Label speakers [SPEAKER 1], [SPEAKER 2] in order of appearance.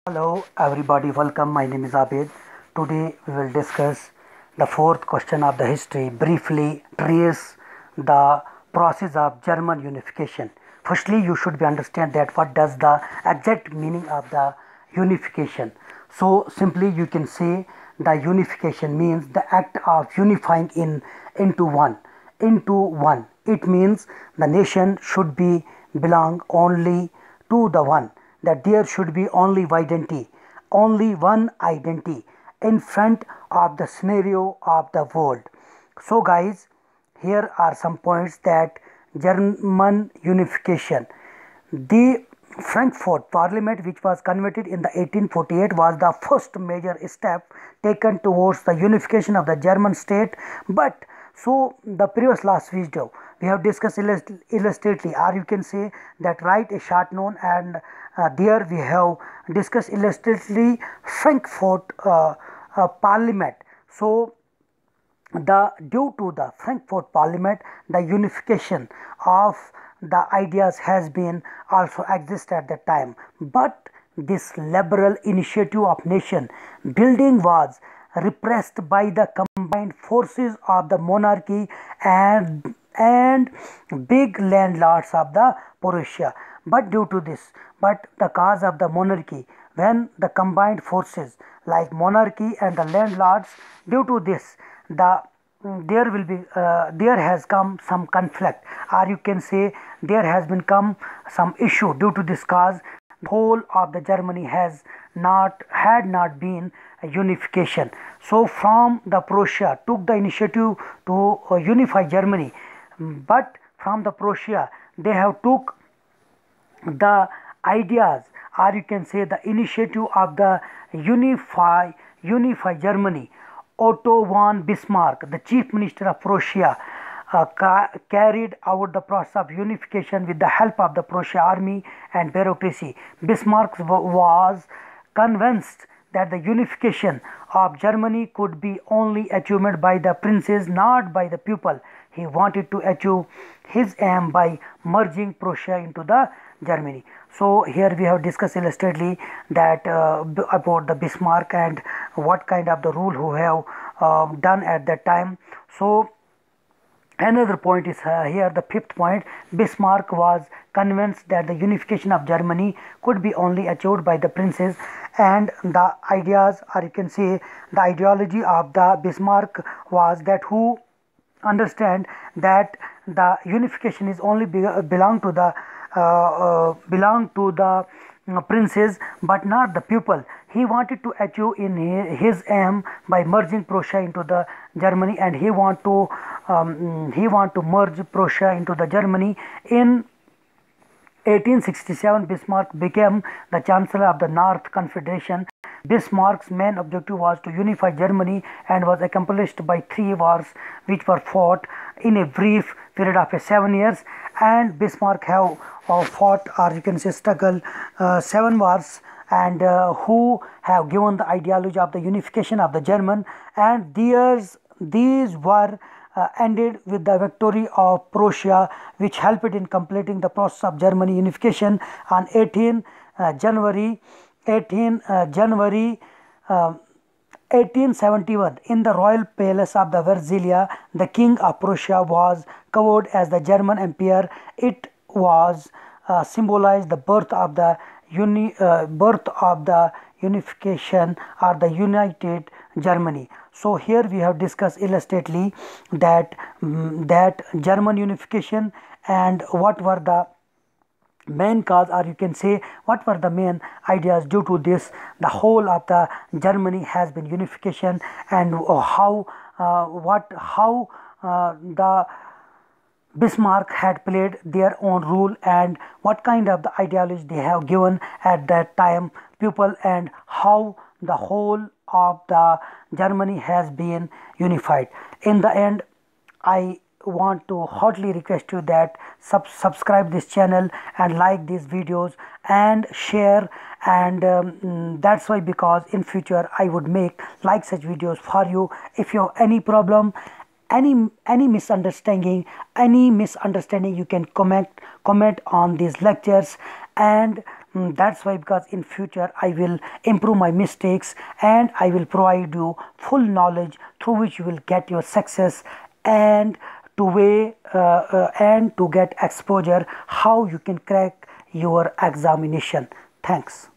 [SPEAKER 1] Hello everybody, welcome. My name is Abid. Today we will discuss the fourth question of the history. Briefly trace the process of German unification. Firstly, you should be understand that what does the exact meaning of the unification. So simply you can say the unification means the act of unifying into one. Into one. It means the nation should be belong only to the one, that there should be only one identity in front of the scenario of the world. So guys, here are some points that German unification. The Frankfurt Parliament, which was convened in the 1848, was the first major step taken towards the unification of the German state. But so the previous last video we have discussed illustratively, or you can say that write a short note, and there we have discussed illustratively Frankfurt Parliament. So the due to the Frankfurt Parliament, the unification of the ideas has been also exist at that time. But this liberal initiative of nation building was repressed by the combined forces of the monarchy and big landlords of the Prussia. But due to this, but the cause of the monarchy, when the combined forces like monarchy and the landlords, due to this, the there has come some conflict, or you can say there has been come some issue. Due to this cause, the whole of the Germany had not been a unification. So from the Prussia took the initiative to unify Germany, but from the Prussia they have took the ideas, or you can say the initiative of the unify Germany. Otto von Bismarck, the chief minister of Prussia, carried out the process of unification with the help of the Prussia army and bureaucracy. Bismarck was convinced that the unification of Germany could be only achieved by the princes, not by the people. He wanted to achieve his aim by merging Prussia into the Germany. So here we have discussed illustratively that about the Bismarck and what kind of the rule who have done at that time. So another point is here, the fifth point. Bismarck was convinced that the unification of Germany could be only achieved by the princes, and the ideas, or you can say the ideology of the Bismarck was that who understand that the unification is only belong to the princes, but not the people. He wanted to achieve in his aim by merging Prussia into the Germany, and he want to merge Prussia into the Germany. In 1867, Bismarck became the Chancellor of the North Confederation. Bismarck's main objective was to unify Germany and was accomplished by 3 wars which were fought in a brief period of 7 years. And Bismarck have fought, or you can say struggle, 7 wars, and who have given the ideology of the unification of the German, and these were ended with the victory of Prussia, which helped in completing the process of Germany unification on 18 January 1871. In the royal palace of the Versailles, the king of Prussia was covered as the German Empire. It was symbolized the birth of the unification, or the united Germany. So here we have discussed illustratively that that German unification, and what were the main cause, or you can say what were the main ideas. Due to this, the whole of the Germany has been unification, and how the Bismarck had played their own role, and what kind of the ideology they have given at that time people, and how the whole of the Germany has been unified. In the end, I want to hotly request you that subscribe this channel and like these videos and share, and that's why, because in future I would make like such videos for you. If you have any problem, any misunderstanding, you can comment on these lectures, and That's why, because in future I will improve my mistakes and I will provide you full knowledge through which you will get your success and and to get exposure how you can crack your examination. Thanks.